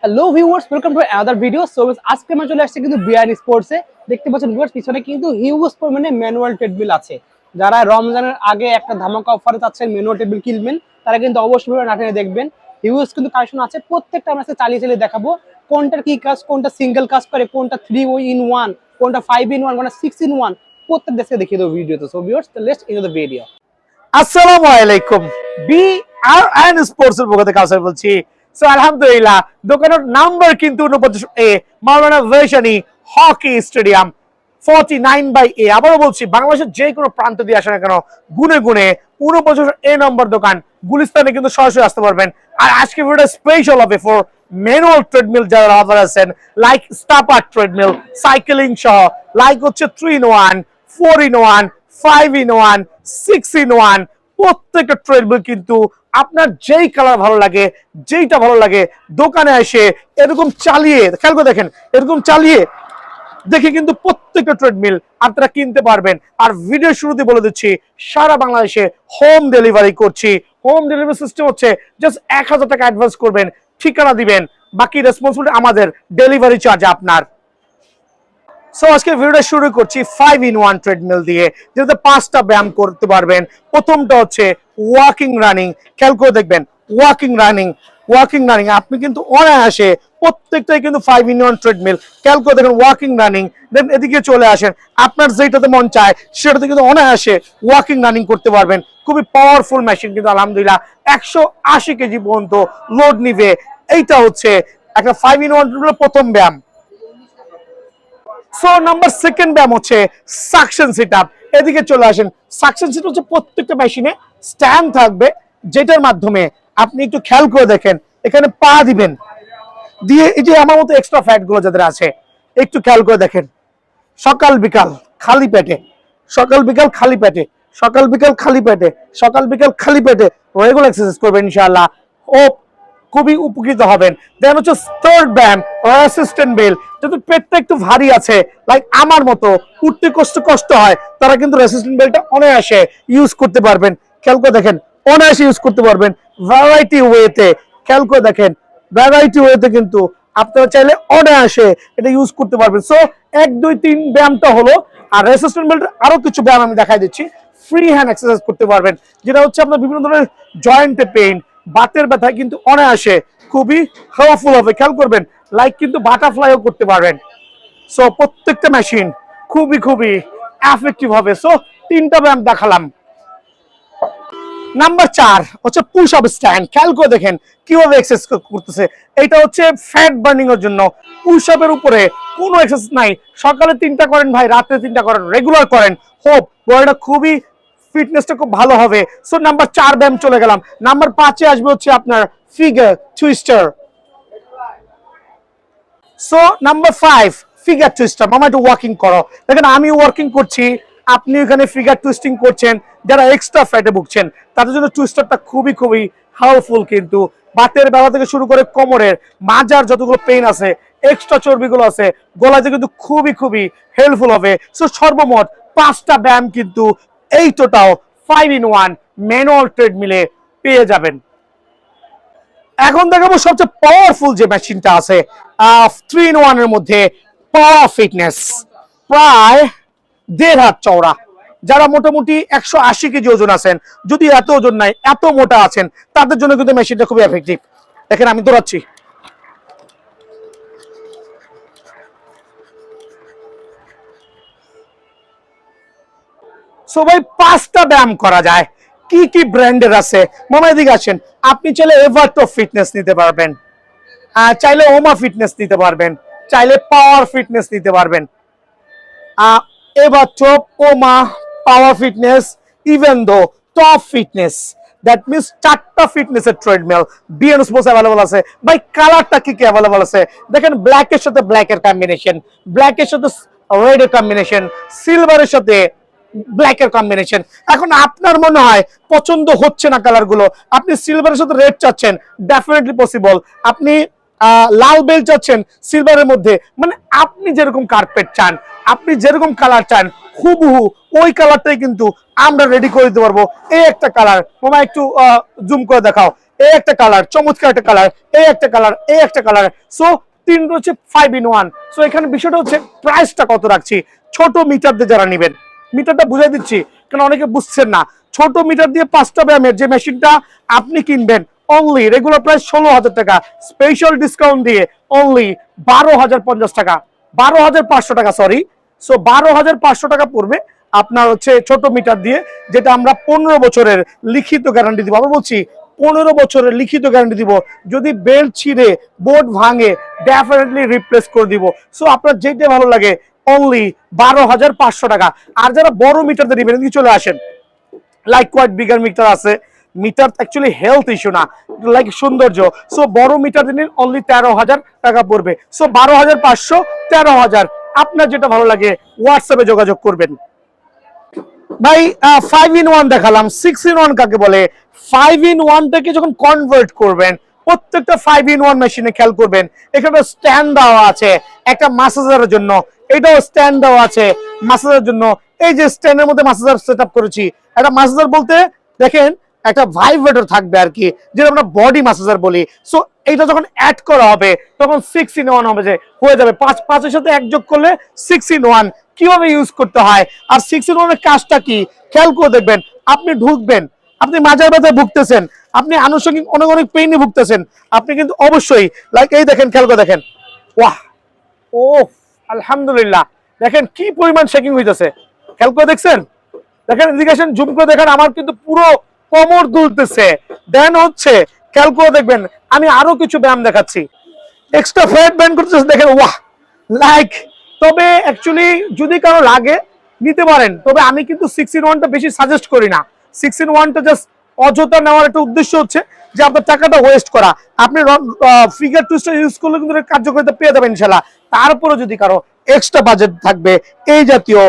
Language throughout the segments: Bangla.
Hello viewers, welcome to another video. So আজকে আমরা চলে আসছি কিন্তু বিআইএন স্পোর্টসে। দেখতে পাচ্ছেন ভিউয়ার্স, পিছনে কিন্তু হিউজ পরিমাণে ম্যানুয়াল ট্রেডমিল আছে। যারা রমজানের আগে একটা ধামাকা অফারে চাচ্ছেন ম্যানুয়াল ট্রেডমিল কিনবেন, তারা কিন্তু অবশ্যই ভিডিও না টেনে দেখবেন। হিউজ কিন্তু কালেকশন আছে, প্রত্যেকটা আমরা চালিয়ে চালিয়ে দেখাবো কোনটার কি কাজ, কোনটা সিঙ্গেল কাজ করে, কোনটা 3 in 1, কোনটা 5 in 1, কোনটা 6 in 1, প্রত্যেক দেশকে দেখিয়ে দেবো ভিডিওতে। So viewers, let's into the video. আসসালামু আলাইকুম, বিআরএন স্পোর্টস এর পক্ষ থেকে কাউসার বলছি। সো আলহামদুলিল্লাহ, দোকানের নাম্বার কিন্তু 49A, মাওলানা ভাসানী হকি স্টেডিয়াম, 49/A। আবারও বলছি, বাংলাদেশের যে কোনো প্রান্ত দিয়ে আসে না কেন, গুনে গুনে 49A নম্বর দোকান গুলিস্তানে কিন্তু সরাসরি আসতে পারবেন। আর আজকে ভিডিওটা স্পেশাল হবে ফর ম্যানুয়াল ট্রেডমিল যারা অফার আছেন, লাইক স্টাপার ট্রেডমিল, সাইকেলিং সহ, লাইক হচ্ছে 3 in 1, 4 in 1, 5 in 1, 6 in 1, প্রত্যেকটা ট্রেডমিল কিন্তু আপনার যেই কালার ভালো লাগে, যেইটা ভালো লাগে, দোকানে এসে এরকম চালিয়ে খেয়াল করে দেখেন, এরকম চালিয়ে দেখে কিন্তু প্রত্যেকটা ট্রেডমিল আপনারা কিনতে পারবেন। আর ভিডিও শুরুতে বলে দিচ্ছি, সারা বাংলাদেশে হোম ডেলিভারি করছি। হোম ডেলিভারি সিস্টেম হচ্ছে জাস্ট 1000 টাকা অ্যাডভান্স করবেন, ঠিকানা দিবেন, বাকি রেসপন্সিবিলিটি আমাদের, ডেলিভারি চার্জ আপনার। সো আজকে ভিডিওটা শুরু করছি 5 in 1 ট্রেডমিল দিয়ে, যেটাতে 5টা ব্যায়াম করতে পারবেন। প্রথমটা হচ্ছে ওয়াকিং রানিং। খেয়াল করে দেখবেন, ওয়াকিং রানিং আপনি কিন্তু অনায়াসে, প্রত্যেকটাই কিন্তু 5 in 1 ট্রেডমিল। খেয়াল করে দেখেন, ওয়াকিং রানিং, দেন এদিকে চলে আসেন, আপনার যেটাতে মন চায় সেটাতে কিন্তু অনায়াসে ওয়াকিং রানিং করতে পারবেন। খুবই পাওয়ারফুল মেশিন কিন্তু আলহামদুলিল্লাহ, 180 কেজি পর্যন্ত লোড নিবে। এইটা হচ্ছে একটা 5 in 1 ট্রেডমিলের প্রথম ব্যায়াম। সো নাম্বার সেকেন্ড ব্যায়াম হচ্ছে সাকশন সিটআপ। এদিকে চলে আসেন। সাকশন সিট হচ্ছে প্রত্যেকটা মেশিনে স্ট্যান্ড থাকবে, যেটার মাধ্যমে আপনি একটু খেয়াল করে দেখেন, এখানে পা দিবেন, দিয়ে এই যে আমার মতো এক্সট্রা ফ্যাট গুলো যাদের আছে একটু খেয়াল করে দেখেন, সকাল বিকাল খালি পেটে, সকাল বিকাল খালি পেটে, সকাল বিকাল খালি পেটে, সকাল বিকাল খালি পেটে রেগুলার এক্সারসাইজ করবেন ইনশাআল্লাহ, ও খুবই উপকৃত হবেন। দেন হচ্ছে থার্ড ব্যায়াম অ্যাসিস্ট্যান্ট বেল। যদি পেটটা একটু ভারী আছে, লাইক আমার মতো উঠতে কষ্ট হয়, তারা কিন্তু রেসিস্ট্যান্ট বেলটা অনায়াসে ইউজ করতে পারবেন। খেয়াল করে দেখেন, অনায়াসে ইউজ করতে পারবেন ভ্যারাইটি ওয়েতে। খেয়াল করে দেখেন, ভ্যারাইটি ওয়েতে কিন্তু আপনারা চাইলে অনায়াসে এটা ইউজ করতে পারবেন। সো 1 2 3 ব্যায়ামটা হলো। আর রেসিস্ট্যান্ট বেল্টের আরো কিছু ব্যায়াম আমি দেখাই দিচ্ছি। ফ্রি হ্যান্ড এক্সারসাইজ করতে পারবেন, যেটা হচ্ছে আপনার বিভিন্ন ধরনের জয়েন্টে পেইন, বাতের ব্যথায় কিন্তু অনায়াসে খুবই হেল্পফুল হবে। খেয়াল করবেন, লাইক কিন্তু বাটারফ্লাইও করতে পারবেন। সো প্রত্যেকটা মেশিন খুবই এফেক্টিভ হবে। সো 3টা ব্যায়াম দেখালাম। নাম্বার 4 হচ্ছে পুশ আপ স্ট্যান্ড। খেয়াল করে দেখেন কিভাবে এক্সারসাইজ করতেছে। এটা হচ্ছে ফ্যাট বার্নিং এর জন্য। পুশ আপের উপরে কোনো এক্সারসাইজ নাই। সকালে 3টা করেন ভাই, রাতে 3টা করেন, রেগুলার করেন, হোপ বডিটা খুবই, ফিটনেসটা খুব ভালো হবে। সো নাম্বার 4 ব্যায়াম চলে গেলাম। নাম্বার 5-এ আসবে হচ্ছে আপনার figure twister. So number 5 figure twister. মামা একটু ওয়াকিং করো। দেখেন আমি ওয়াকিং করছি, আপনি এখানে ফিগার টুইস্টিং করছেন। যারা এক্সট্রা ফ্যাটে ভুগছেন তাদের জন্য টুইস্টারটা খুবই হেল্পফুল। কিন্তু বাতের ব্যথা থেকে শুরু করে কোমরের মাজার যতগুলো পেইন আছে, এক্সট্রা চর্বিগুলো আছে গলাতে, কিন্তু খুবই হেল্পফুল হবে। সো সর্বমোট 5টা ব্যায়াম কিন্তু এই টোটাল 5 in 1 ম্যানুয়াল ট্রেডমিলে পেয়ে যাবেন। এখন দেখাবো সবচেয়ে পাওয়ারফুল যে মেশিনটা আছে 3 in 1 এর মধ্যে, পাওয়ার ফিটনেস। প্রায় 1.5 হাত চওড়া। যারা মোটামুটি 180 কেজি ওজন আছেন, যদি এত ওজন নাই, এত মোটা আছেন, তাদের জন্য কিন্তু মেশিনটা খুবই এফেক্টিভ। দেখেন আমি দৌড়াচ্ছি, সবাই 5টা ব্যায়াম করা যায়। কি ব্র্যান্ডের আছে মামা, এদিকে আসেন। আপনি চাইলে এভারটো ফিটনেস নিতে পারবেন, চাইলে ওমা ফিটনেস নিতে পারবেন, চাইলে পাওয়ার ফিটনেস নিতে পারবেন। এভারটো, ওমা, পাওয়ার fitness, even though top fitness, that means 4টা ফিটনেসের ট্রেডমিল বিএন স্পোর্টস অ্যাভেলেবল আছে। ভাই কালারটা কি অ্যাভেলেবল আছে দেখেন, ব্ল্যাকের সাথে ব্ল্যাকের কম্বিনেশন, ব্ল্যাকের সাথে রেডের কম্বিনেশন, সিলভারের সাথে ব্ল্যাকের কম্বিনেশন। এখন আপনার মনে হয় পছন্দ হচ্ছে না কালার গুলো, আপনি সিলভারের সাথে রেড চাচ্ছেন, ডেফিনেটলি পসিবল। আপনি লাল বেল্ট চাচ্ছেন সিলভারের মধ্যে, মানে আপনি যেরকম কার্পেট চান, আপনি যেরকম কালার চান, হুবহু ওই কালারটাই কিন্তু আমরা রেডি করে দিতে পারবো। এই একটা কালার মামা একটু জুম করে দেখাও, এই একটা কালার, চমৎকার একটা কালার, এই একটা কালার, এই একটা কালার। সো তিনটা হচ্ছে 5 in 1। সো এখানে বিষয়টা হচ্ছে প্রাইসটা কত রাখছি। ছোট মিটার দিয়ে যারা নেবেন, মিটারটা বুঝাই দিচ্ছি কারণ অনেকে বুঝছেন না। ছোট মিটার দিয়ে 5টা ব্যায়ামের যে মেশিনটা আপনি কিনবেন অনলি রেগুলার প্রাইস 16,000 টাকা, স্পেশাল ডিসকাউন্ট দিয়ে অনলি 12,050 টাকা, 12,500 টাকা, সরি। সো 12,500 টাকা পড়বে আপনার হচ্ছে ছোট মিটার দিয়ে, যেটা আমরা 15 বছরের লিখিত গ্যারান্টি দিব। আমরা বলছি 15 বছরের লিখিত গ্যারান্টি দিব। যদি বেল্ট ছিঁড়ে বোর্ড ভাঙে ডেফিনেটলি রিপ্লেস করে দিব। সো আপনার যেটা ভালো লাগে অনলি 12,500 টাকা। আর যারা বড় মিটার দিয়ে নেবেন চলে আসেন, লাইক কোয়াইট বিগার মিটার আছে। মিটার অ্যাকচুয়ালি হেলথ ইস্যু না, লাইক সৌন্দর্য। সো বড় মিটার দিন অনলি 13,000 টাকা পড়বে। সো 12,500, 13,000, আপনার যেটা ভালো লাগে হোয়াটসঅ্যাপে যোগাযোগ করবেন। ভাই 5 in 1 দেখালাম, 6 in 1 কাকে বলে? 5 in 1 থেকে যখন কনভার্ট করবেন প্রত্যেকটা 5 in 1 মেশিনে খেয়াল করবেন এখানে স্ট্যান্ড দেওয়া আছে একটা মাসাজারের জন্য, এটাও স্ট্যান্ড দেওয়া আছে মাসাজারের জন্য। এই যে স্ট্যান্ডের মধ্যে মাসাজার সেটআপ করেছি, একটা মাসাজার বলতে দেখেন একটা ভাইব্রেটর থাকবে আর কি, যেটা আমরা বডি মাসাজার বলি। সো এইটা যখন অ্যাড করা হবে তখন 6 in 1 হবে, যে হয়ে যাবে 5-5 এর সাথে এক যোগ করলে 6 in 1। কিভাবে ইউজ করতে হয় আর 6 in 1 এর কাজটা কি খেয়াল করে দেখবেন। আপনি ঢুকবেন, আপনি মাজার ব্যথায় ভুগতেছেন, আপনি আনুষঙ্গিক অনেক অনেক পেইনে ভুগতেছেন, আপনি কিন্তু অবশ্যই লাইক এই দেখেন, খেয়াল করে দেখেন, ওয়াহ, ও আলহামদুলিল্লাহ, দেখেন কি পরিমাণ শেকিং হইতেছে, খেয়াল করে দেখছেন? দেখেন এদিকে জুম করে দেখেন, আমার কিন্তু পুরো কোমর দুলতেছে। দেন হচ্ছে খেয়াল করে দেখবেন আমি আরো কিছু ব্যায়াম দেখাচ্ছি, এক্সট্রা ফ্যাট ব্যান্ড করতেছে, দেখেন ওয়াহ, লাইক। তবে অ্যাকচুয়ালি যদি কারো লাগে নিতে পারেন, তবে আমি কিন্তু 6 in 1টা বেশি সাজেস্ট করি না। 6 in 1টা জাস্ট অযথা নেওয়ার একটা উদ্দেশ্য হচ্ছে যে আপনার টাকাটা ওয়েস্ট করা। আপনি ফিগার টুইস্টার ইউজ করলে কিন্তু কার্যকারিতা পেয়ে যাবেন ইনশাল্লাহ। তারপরে যদি কারো এক্সট্রা বাজেট থাকবে এই জাতীয়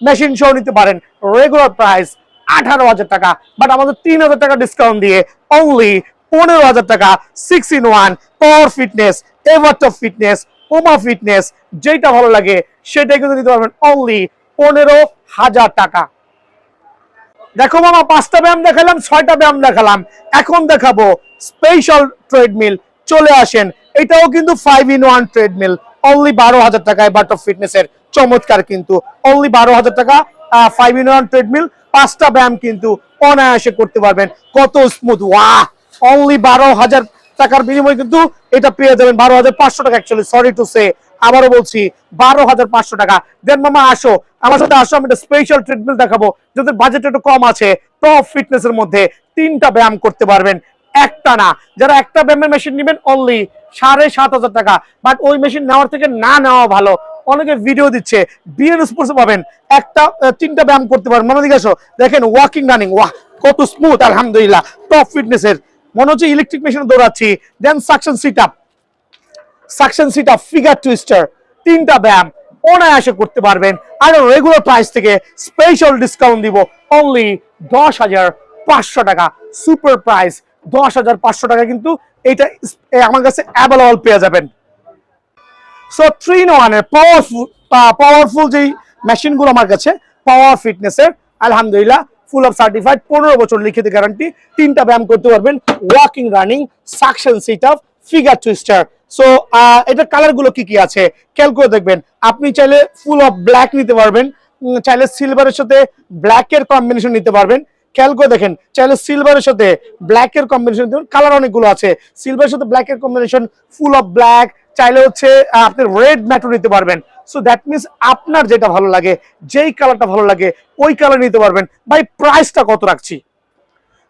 মেশিন সহ নিতে পারেন। রেগুলার প্রাইস 18,000 টাকা, বাট আমাদের 3,000 টাকা ডিসকাউন্ট দিয়ে অনলি 15,000 টাকা। 6 in 1 পাওয়ার ফিটনেস, এভারটপ ফিটনেস, ওমা ফিটনেস, যেটা ভালো লাগে সেটাই কিন্তু নিতে পারবেন অনলি 15,000 টাকা। দেখো মামা 5টা ব্যায়াম দেখালাম, 6টা ব্যায়াম দেখালাম, এখন দেখাবো স্পেশাল ট্রেডমিল। চলে আসেন, এটাও কিন্তু 5 in 1 ট্রেডমিল, অনলি 12,000 টাকায় এভারটপ ফিটনেসের, চমৎকার কিন্তু অনলি 12,000 টাকা। 5 in 1 ট্রেডমিল, 5টা ব্যায়াম কিন্তু অনায়াসে করতে পারবেন। কত স্মুথ, ওয়াহ! অনলি 12,000 টাকার বিনিময়ে কিন্তু এটা পেয়ে যাবেন 12,500 টাকা। অ্যাকচুয়ালি সরি টু সে, আবারও বলছি 12,500 টাকা। দেন মামা আসো আমার সাথে, আসো আমি একটা স্পেশাল ট্রিটমেন্ট দেখাবো যাদের বাজেট একটু কম আছে। টপ ফিটনেসের মধ্যে 3টা ব্যায়াম করতে পারবেন একটা না। যারা একটা ব্যায়ামের মেশিন নেবেন অনলি 7,500 টাকা, বাট ওই মেশিন নেওয়ার থেকে না নেওয়া ভালো। অনেকে ভিডিও দিচ্ছে, বিএন স্পোর্টসে পাবেন একটা 3টা ব্যায়াম করতে পারেন। মনে দিকে আসো, দেখেন ওয়াকিং রানিং, ওয়াহ কত স্মুথ, আলহামদুলিল্লাহ। টপ ফিটনেসের মনে হচ্ছে ইলেকট্রিক মেশিনে দৌড়াচ্ছি। Then suction sit up, figure twister, 3টা ব্যায়াম অনায়াসে করতে পারবেন। আর রেগুলার প্রাইস থেকে স্পেশাল ডিসকাউন্ট দিব অনলি 10,500 টাকা। সুপার প্রাইস 10,500 টাকা কিন্তু এটা আমার কাছে অ্যাভেলেবল পেয়ে যাবেন। সো 3 in 1 এর পাওয়ারফুল যেই মেশিনগুলো আমার কাছে, পাওয়ার ফিটনেসের আলহামদুলিল্লাহ ফুল অফ সার্টিফাইড, 15 বছর লিখিত গ্যারান্টি, 3টা ব্যায়াম করতে পারবেন, walking running, suction sit up, figure twister. So এটার কালার গুলো কি কি আছে খেয়াল করে দেখবেন। আপনি চাইলে ফুল অফ ব্ল্যাক নিতে পারবেন, চাইলে সিলভারের সাথে ব্ল্যাকের কম্বিনেশন নিতে পারবেন। খেয়াল করে দেখেন, চাইলে সিলভারের সাথে ব্ল্যাকের কম্বিনেশন, কালার অনেকগুলো আছে, সিলভারের সাথে ব্ল্যাকের কম্বিনেশন, ফুল অফ ব্ল্যাক, চাইলে হচ্ছে আপনি রেড ম্যাটও নিতে পারবেন। সো দ্যাট মিনস আপনার যেটা ভালো লাগে, যেই কালারটা ভালো লাগে ওই কালার নিতে পারবেন। ভাই প্রাইসটা কত রাখছি?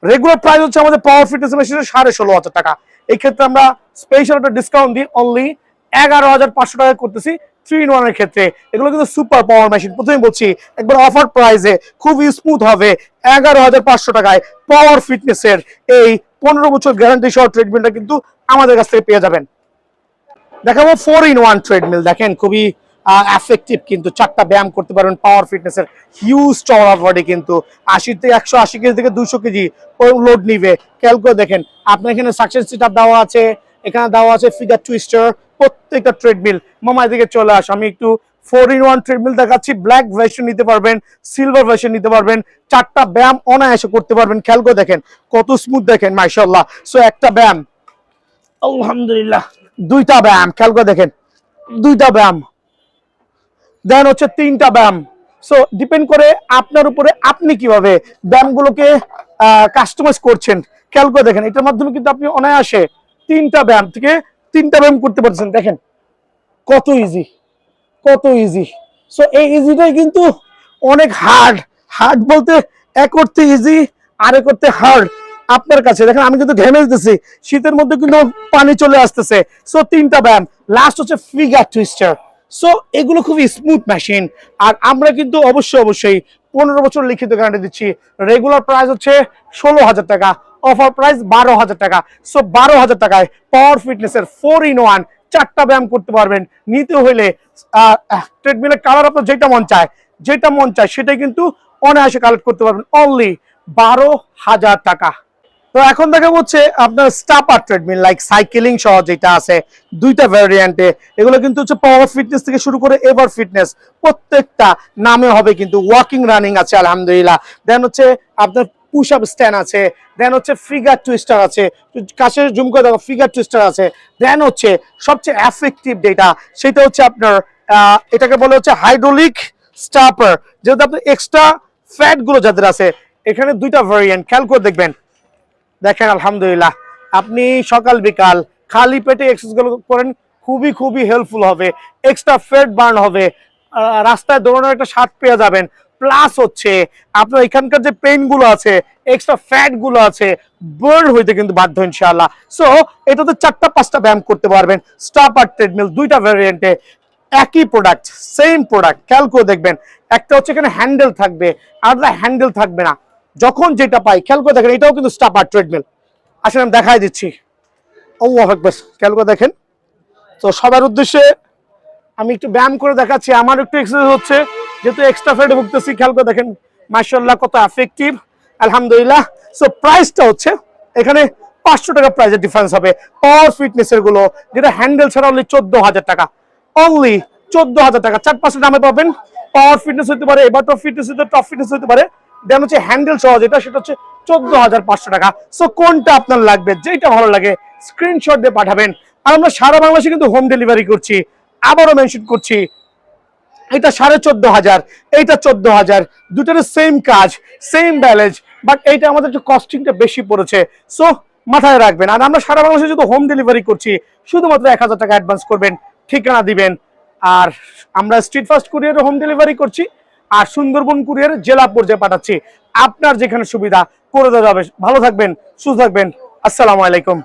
রেগুলার প্রাইস হচ্ছে আমাদের পাওয়ার ফিটনেস মেশিনের 16,500 টাকা। এই ক্ষেত্রে আমরা স্পেশাল একটা ডিসকাউন্ট দিই অনলি 11,500 টাকা করতেছি 3 in 1 এর ক্ষেত্রে। এগুলো কিন্তু সুপার পাওয়ার মেশিন, প্রথমে বলছি একবার অফার প্রাইসে খুবই স্মুথ হবে। 11,500 টাকায় পাওয়ার ফিটনেসের এই 15 বছর গ্যারান্টি সহ ট্রেডমিলটা কিন্তু আমাদের কাছ থেকে পেয়ে যাবেন। দেখাবো 4 in 1 ট্রেডমিল, দেখেন খুবই এফেক্টিভ কিন্তু, 4টা ব্যায়াম করতে পারবেন পাওয়ার ফিটনেসের। হিউজ চওড়া বডি কিন্তু, 80 থেকে 180 কেজি থেকে 200 কেজি লোড নিবে। খেয়াল করে দেখেন, আপনার এখানে সাকসেস সিট আপ দেওয়া আছে, এখানে দেওয়া আছে ফিগার টুইস্টার, প্রত্যেকটা ট্রেডমিল। মামা এদিকে চলে আসো, আমি একটু 4-in-1 ট্রেডমিল দেখাচ্ছি। ব্ল্যাক ভার্সন নিতে পারবেন, সিলভার ভার্সন নিতে পারবেন। 4টা ব্যায়াম অনায়াসে করতে পারবেন। খেয়াল করে দেখেন কত স্মুথ, দেখেন মাশাআল্লাহ। সো একটা ব্যায়াম, আলহামদুলিল্লাহ, 2টা ব্যায়াম, খেয়াল করে দেখেন 2টা ব্যায়াম, দেন হচ্ছে 3টা ব্যায়াম। সো ডিপেন্ড করে আপনার উপরে আপনি কিভাবে ব্যায়ামগুলোকে কাস্টমাইজ করছেন। খেয়াল করে দেখেন এটার মাধ্যমে কিন্তু আপনি অনায়াসে 3টা ব্যায়াম থেকে 3টা ব্যায়াম করতে পারছেন। দেখেন কত ইজি, কত ইজি। সো এই ইজিটাই কিন্তু অনেক হার্ড। হার্ড বলতে এক করতে ইজি, আরেক করতে হার্ড আপনার কাছে। দেখেন আমি কিন্তু ঘেমে যেতেছি, শীতের মধ্যে কিন্তু পানি চলে আসতেছে। সো 3টা ব্যায়াম, লাস্ট হচ্ছে ফিগার টুইস্টার। সো এগুলো খুবই স্মুথ মেশিন। আর আমরা কিন্তু অবশ্যই 15 বছর লিখিত গ্যারান্টি দিচ্ছি। রেগুলার প্রাইস হচ্ছে 16,000 টাকা, অফার প্রাইস 12,000 টাকা। সো 12,000 টাকায় পাওয়ার ফিটনেসের 4-in-1 4টা ব্যায়াম করতে পারবেন। নিতে হলে ট্রেডমিলের কালার আপনার যেটা মন চায়, যেটা মন চায় সেটাই কিন্তু অনায়াসে কালেক্ট করতে পারবেন অনলি 12,000 টাকা। তো এখন দেখা হচ্ছে আপনার স্টাপার ট্রেডমিল, লাইক সাইকেলিং সহ যেটা আছে 2টা ভ্যারিয়েন্টে। এগুলো কিন্তু হচ্ছে পাওয়ার ফিটনেস থেকে শুরু করে এভার ফিটনেস, প্রত্যেকটা নামে হবে কিন্তু। ওয়াকিং রানিং আছে আলহামদুলিল্লাহ। দেন হচ্ছে আপনার পুশ আপ স্ট্যান্ড আছে, দেন হচ্ছে ফিগার টুইস্টার আছে, কাছে জুম করে দেখো ফিগার টুইস্টার আছে। দেন হচ্ছে সবচেয়ে এফেক্টিভ যেটা সেটা হচ্ছে আপনার এটাকে বলে হচ্ছে হাইড্রোলিক স্টাপার, যেহেতু আপনার এক্সট্রা ফ্যাট গুলো যাদের আছে। এখানে 2টা ভ্যারিয়েন্ট, খেয়াল করে দেখবেন। দেখেন আলহামদুলিল্লাহ, আপনি সকাল বিকাল খালি পেটে এক্সারসাইজ গুলো করেন, খুবই হেল্পফুল হবে। এক্সট্রা ফ্যাট বার্ন হবে, রাস্তায় দৌড়ানোর একটা স্বাদ পেয়ে যাবেন। প্লাস হচ্ছে আপনার এখানকার যে পেইন গুলো আছে, এক্সট্রা ফ্যাট গুলো আছে, বার্ন হইতে কিন্তু বাধ্য ইনশাআল্লাহ। সো এটাতে 4টা 5টা ব্যায়াম করতে পারবেন। স্টাপার ট্রেডমিল 2টা ভ্যারিয়েন্টে, একই প্রোডাক্ট, সেম প্রোডাক্ট। খেয়াল করে দেখবেন একটা হচ্ছে এখানে হ্যান্ডেল থাকবে, আর হ্যান্ডেল থাকবে না। যখন যেটা পাই, খেয়াল করে দেখেন এটাও কিন্তু স্টাপার ট্রেডমিল। আসলে আমি দেখাই দিচ্ছি, আল্লাহু আকবার, খেয়াল করে দেখেন। তো সবার উদ্দেশ্যে আমি একটু ব্যায়াম করে দেখাচ্ছি, আমার একটু এক্সারসাইজ হচ্ছে, যেহেতু এক্সট্রা ফ্যাটে ভুগতেছি। খেয়াল করে দেখেন মাশাআল্লাহ কত এফেক্টিভ, আলহামদুলিল্লাহ। সো প্রাইসটা হচ্ছে এখানে 500 টাকা প্রাইসের ডিফারেন্স হবে। পাওয়ার ফিটনেসের গুলো যেটা হ্যান্ডেল ছাড়া অনলি 14,000 টাকা, অনলি 14,000 টাকা। 4-5 দামে পাবেন। পাওয়ার ফিটনেস হতে পারে, এবার টপ ফিটনেস হতে, টপ ফিটনেস হতে পারে। দেন হচ্ছে হ্যান্ডেল সহ যেটা, সেটা হচ্ছে 14,500 টাকা। সো কোনটা আপনার লাগবে, যেটা ভালো লাগে স্ক্রিনশট দিয়ে পাঠাবেন। আর আমরা সারা বাংলাদেশে কিন্তু হোম ডেলিভারি করছি। আবারও মেনশন করছি, এটা 14,500, এইটা 14,000, দুটোর সেম কাজ, সেম ব্যালেন্স, বাট এইটা আমাদের একটু কস্টিংটা বেশি পড়েছে। সো মাথায় রাখবেন। আর আমরা সারা বাংলাদেশে যদি হোম ডেলিভারি করছি, শুধুমাত্র 1,000 টাকা অ্যাডভান্স করবেন, ঠিকানা দিবেন। আর আমরা স্ট্রিট ফাস্ট কুরিয়ারে হোম ডেলিভারি করছি, আর সুন্দরবন কুরিয়ারে জেলা পর্যায়ে পাঠাচ্ছি। আপনার যেখানে সুবিধা করে দেওয়া যাবে। ভালো থাকবেন, সুস্থ থাকবেন, আসসালামু আলাইকুম।